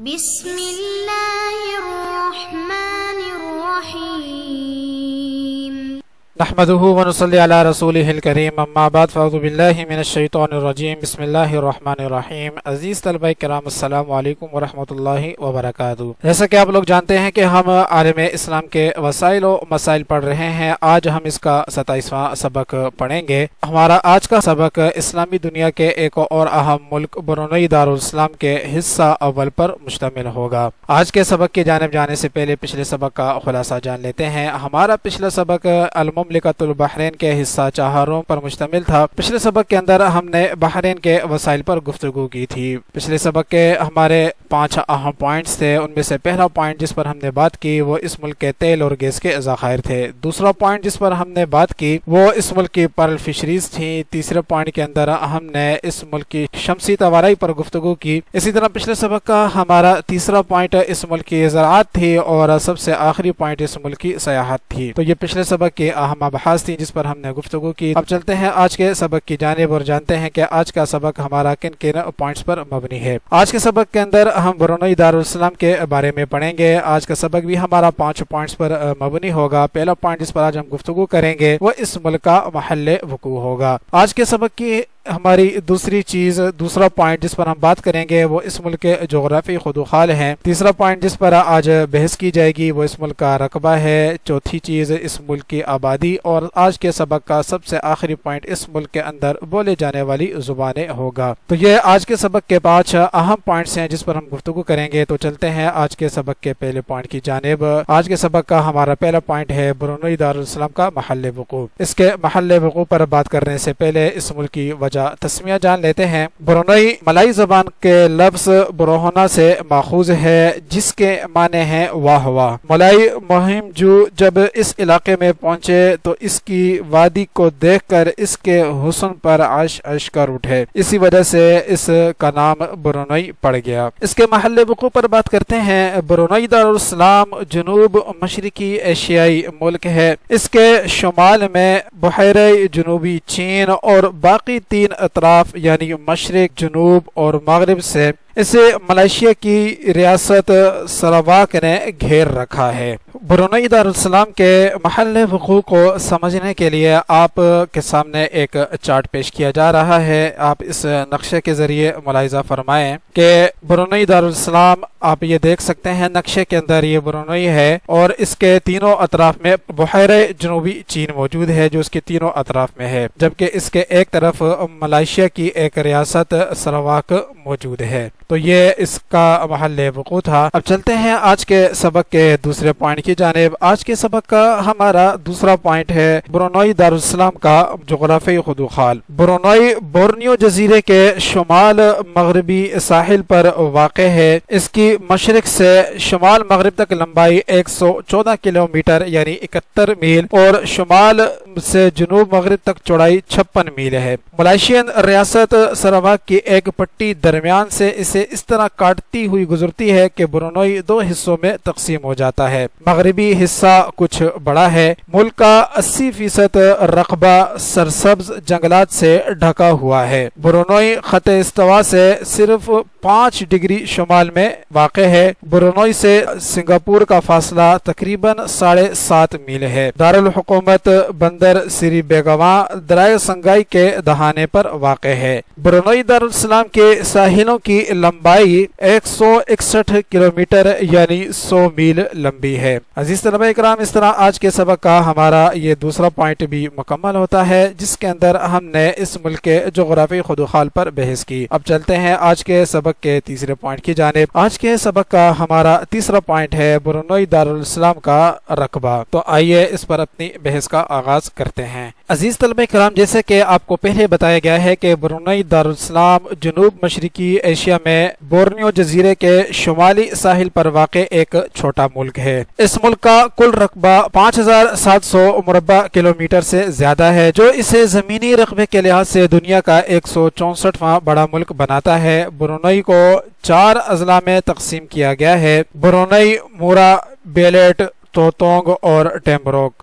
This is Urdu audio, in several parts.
بسم اللہ الرحمن الرحیم نحمده ونصلي على رسوله الكريم اما بعد فاعوذ بالله من الشیطان الرجیم بسم اللہ الرحمن الرحیم۔ عزیز طلبہ کرام السلام علیکم ورحمۃ اللہ وبرکاتہ۔ جیسا کہ آپ لوگ جانتے ہیں کہ ہم عالم اسلام کے وسائل و مسائل پڑھ رہے ہیں، آج ہم اس کا 27واں سبق پڑھیں گے۔ ہمارا آج کا سبق اسلامی دنیا کے ایک اور اہم ملک برونئی دارالاسلام کے حصہ اول پر مشتمل ہوگا۔ آج کے سبق کی جانب جانے سے پہلے پچھلے سبق کا خلاصہ جان لیتے ہیں۔ ہمارا پچھلا سبق مملکت البحرین کے حصہ چہاروں پر مشتمل تھا۔ پچھلے سبق کے اندر ہم نے بحرین کے وسائل پر گفتگو کی تھی۔ پچھلے سبق کے ہمارے 5 اہم پوائنٹس تھے، ان میں سے پہلا پوائنٹ جس پر ہم نے بات کی وہ اس ملک کے تیل اور گیس کے ذخائر تھے۔ دوسرا پوائنٹ جس پر ہم نے بات کی وہ اس ملک کی پرل فشریز تھی۔ تیسرے پوائنٹ کے اندر ہم نے اس ملک کی شمسی توانائی پر گفتگو کی۔ اسی طرح پچھلے سبق کا ہمارا تیسرا پوائنٹ اس ملک کی زراعت تھی اور سب سے آخری پوائنٹ اس ملک کی سیاحت تھی۔ تو یہ پچھلے سبق کی اہم ابحاث تھی جس پر ہم نے گفتگو کی۔ اب چلتے ہیں آج کے سبق کی جانب اور جانتے ہیں کہ آج کا سبق ہمارا کن کن پوائنٹس پر مبنی ہے۔ آج کے سبق کے اندر ہم برونئی دارالاسلام کے بارے میں پڑھیں گے۔ آج کا سبق بھی ہمارا 5 پوائنٹس پر مبنی ہوگا۔ پہلا پوائنٹ جس پر آج ہم گفتگو کریں گے وہ اس ملک کا محل وقوع ہوگا۔ آج کے سبق کی ہماری دوسرا پوائنٹ جس پر ہم بات کریں گے وہ اس ملک کے جغرافی خدوخال ہیں۔ تیسرا پوائنٹ جس پر آج بحث کی جائے گی وہ اس ملک کا رقبہ ہے۔ چوتھی چیز اس ملک کی آبادی، اور آج کے سبق کا سب سے آخری پوائنٹ اس ملک کے اندر بولے جانے والی زبانیں ہوگا۔ تو یہ آج کے سبق کے 5 اہم پوائنٹس ہیں جس پر ہم گفتگو کریں گے۔ تو چلتے ہیں آج کے سبق کے پہلے پوائنٹ کی جانب۔ آج کے سبق کا ہمارا پہلا پوائنٹ ہے برونئی دارالاسلام کا محل وقوع۔ اس کے محل وقوع پر بات کرنے سے پہلے اس ملک کی وجہ تسمیہ جان لیتے ہیں۔ برونئی ملائی زبان کے لفظ بروہنا سے ماخوذ ہے جس کے معنی ہیں واہ واہ۔ ملائی مہم جو جب اس علاقے میں پہنچے تو اس کی وادی کو دیکھ کر اس کے حسن پر عش عش کر اٹھے، اسی وجہ سے اس کا نام برونئی پڑ گیا۔ اس کے محل وقوع پر بات کرتے ہیں۔ برونئی دارالاسلام جنوب مشرقی ایشیائی ملک ہے۔ اس کے شمال میں بحیرہ جنوبی چین اور باقی 3 اطراف یعنی مشرق، جنوب اور مغرب سے اسے ملائیشیا کی ریاست سراواک نے گھیر رکھا ہے۔ برونئی دارالاسلام کے محل وقوع کو سمجھنے کے لیے آپ کے سامنے ایک چارٹ پیش کیا جا رہا ہے۔ آپ اس نقشے کے ذریعے ملاحظہ فرمائیں کہ برونئی دارالاسلام آپ یہ دیکھ سکتے ہیں نقشے کے اندر یہ برونئی ہے اور اس کے تینوں اطراف میں بحیرہ جنوبی چین موجود ہے جو اس کے تینوں اطراف میں ہے، جبکہ اس کے ایک طرف ملائیشیا کی ایک ریاست سراواک موجود ہے۔ تو یہ اس کا محل وقوع تھا۔ اب چلتے ہیں آج کے سبق کے دوسرے پوائنٹ کی جانب۔ آج کے سبق کا ہمارا دوسرا پوائنٹ ہے برونئی دارالاسلام کا جغرافی خدوخال۔ برونئی بورنیو جزیرے کے شمال مغربی ساحل پر واقع ہے۔ اس کی مشرق سے شمال مغرب تک لمبائی 114 کلومیٹر یعنی 71 میل اور شمال سے جنوب مغرب تک چوڑائی 56 میل ہے۔ ملائیشین ریاست سراواک کی ایک پٹی درمیان سے اسے اس طرح کاٹتی ہوئی گزرتی ہے کہ برونئی 2 حصوں میں تقسیم ہو جاتا ہے۔ مغربی حصہ کچھ بڑا ہے۔ ملک کا 80% رقبہ سرسبز جنگلات سے ڈھکا ہوا ہے۔ برونئی خط استوا سے صرف 5 ڈگری شمال میں واقع ہے۔ برونئی سے سنگاپور کا فاصلہ تقریباً 7.5 میل ہے۔ دارالحکومت بندر سری بیگواں دریائے سنگائی کے دہانے پر واقع ہے۔ برونئی دارالاسلام کے ساحلوں کی لمبائی 161 کلومیٹر یعنی 100 میل لمبی ہے۔ عزیز طلبہ اکرام، اس طرح آج کے سبق کا ہمارا یہ دوسرا پوائنٹ بھی مکمل ہوتا ہے جس کے اندر ہم نے اس ملک کے جغرافی خدوخال پر بحث کی۔ اب چلتے ہیں آج کے سبق کے تیسرے پوائنٹ کی جانب۔ آج کے سبق کا ہمارا تیسرا پوائنٹ ہے برونئی دارالاسلام کا رقبہ۔ تو آئیے اس پر اپنی بحث کا آغاز کرتے ہیں۔ عزیز طلبہ کرام، جیسے کہ آپ کو پہلے بتایا گیا ہے کہ برونئی دارالاسلام جنوب مشرقی ایشیا میں بورنیو جزیرے کے شمالی ساحل پر واقع ایک چھوٹا ملک ہے۔ اس ملک کا کل رقبہ 5700 مربع کلومیٹر سے زیادہ ہے جو اسے زمینی رقبے کے لحاظ سے دنیا کا 164واں بڑا ملک بناتا ہے۔ برونئی کو 4 اضلاع میں تقسیم کیا گیا ہے: برونئی، مورا، بیلیٹ، توتونگ اور ٹیمبروک۔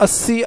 80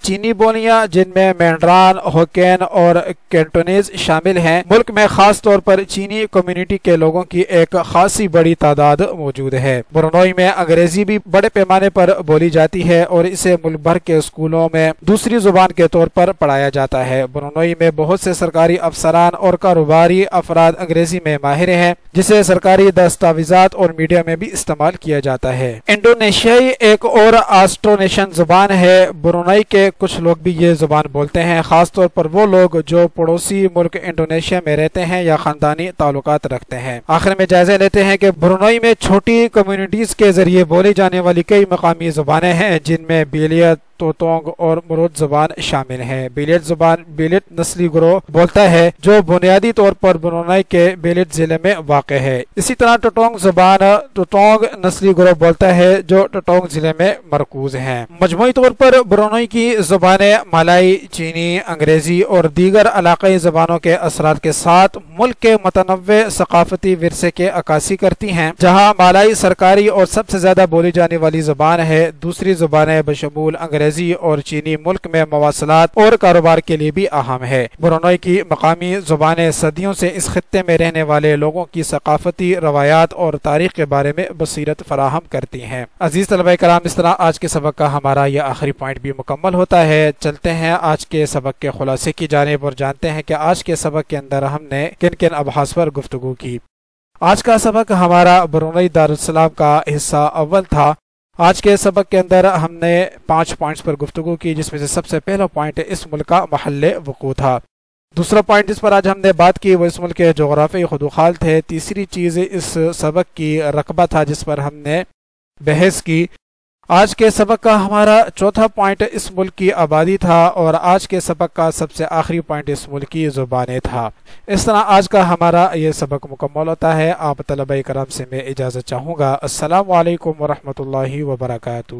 چینی بولیاں جن میں مینڈران، ہوکین اور کینٹونیز شامل ہیں۔ ملک میں خاص طور پر چینی کمیونٹی کے لوگوں کی ایک خاصی بڑی تعداد موجود ہے۔ برونائی میں انگریزی بھی بڑے پیمانے پر بولی جاتی ہے اور اسے ملک بھر کے اسکولوں میں دوسری زبان کے طور پر پڑھایا جاتا ہے۔ برونائی میں بہت سے سرکاری افسران اور کاروباری افراد انگریزی میں ماہر ہیں، جسے سرکاری دستاویزات اور میڈیا میں بھی استعمال کیا جاتا ہے۔ انڈونیشیائی ایک اور آسٹرونیشن زبان ہے۔ برونائی کے کچھ لوگ بھی یہ زبان بولتے ہیں، خاص طور پر وہ لوگ جو پڑوسی ملک انڈونیشیا میں رہتے ہیں یا خاندانی تعلقات رکھتے ہیں۔ آخر میں جائزہ لیتے ہیں کہ برونائی میں چھوٹی کمیونٹیز کے ذریعے بولی جانے والی کئی مقامی زبانیں ہیں، جن میں بیلیت، توتونگ اور مرود زبان شامل ہیں۔ بیلیت زبان بیلیت نسلی گروہ بولتا ہے جو بنیادی طور پر برونائی کے بیلیت ضلع میں واقع ہے۔ اسی طرح ٹوٹونگ زبان ٹوٹونگ نسلی گروہ بولتا ہے جو ٹوٹونگ ضلع میں مرکوز ہیں۔ مجموعی طور پر برونائی کی زبانیں مالائی، چینی، انگریزی اور دیگر علاقائی زبانوں کے اثرات کے ساتھ ملک کے متنوع ثقافتی ورثے کے عکاسی کرتی ہیں۔ جہاں مالائی سرکاری اور سب سے زیادہ بولی جانے والی زبان ہے، دوسری زبانیں بشمول انگریزی اور چینی ملک میں مواصلات اور کاروبار کے لیے بھی اہم ہے۔ برونائی کی مقامی زبانیں صدیوں سے اس خطے میں رہنے والے لوگوں کی ثقافتی روایات اور تاریخ کے بارے میں بصیرت فراہم کرتی ہیں۔ عزیز طلبہ کرام، اس طرح آج کے سبق کا ہمارا یہ آخری پوائنٹ بھی مکمل ہوتا ہے۔ چلتے ہیں آج کے سبق کے خلاصے کی جانب اور جانتے ہیں کہ آج کے سبق کے اندر ہم نے کن کن ابحاث پر گفتگو کی۔ آج کا سبق ہمارا برونائی دارالسلام کا حصہ اول تھا۔ آج کے سبق کے اندر ہم نے 5 پوائنٹس پر گفتگو کی، جس میں سے سب سے پہلا پوائنٹ اس ملک کا محل وقوع تھا۔ دوسرا پوائنٹ جس پر آج ہم نے بات کی وہ اس ملک کے جغرافیائی خدوخال تھے۔ تیسری چیز اس سبق کی رقبہ تھا جس پر ہم نے بحث کی۔ آج کے سبق کا ہمارا چوتھا پوائنٹ اس ملک کی آبادی تھا، اور آج کے سبق کا سب سے آخری پوائنٹ اس ملک کی زبانیں تھا۔ اس طرح آج کا ہمارا یہ سبق مکمل ہوتا ہے۔ آپ طلبہ کرام سے میں اجازت چاہوں گا۔ السلام علیکم ورحمۃ اللہ وبرکاتہ۔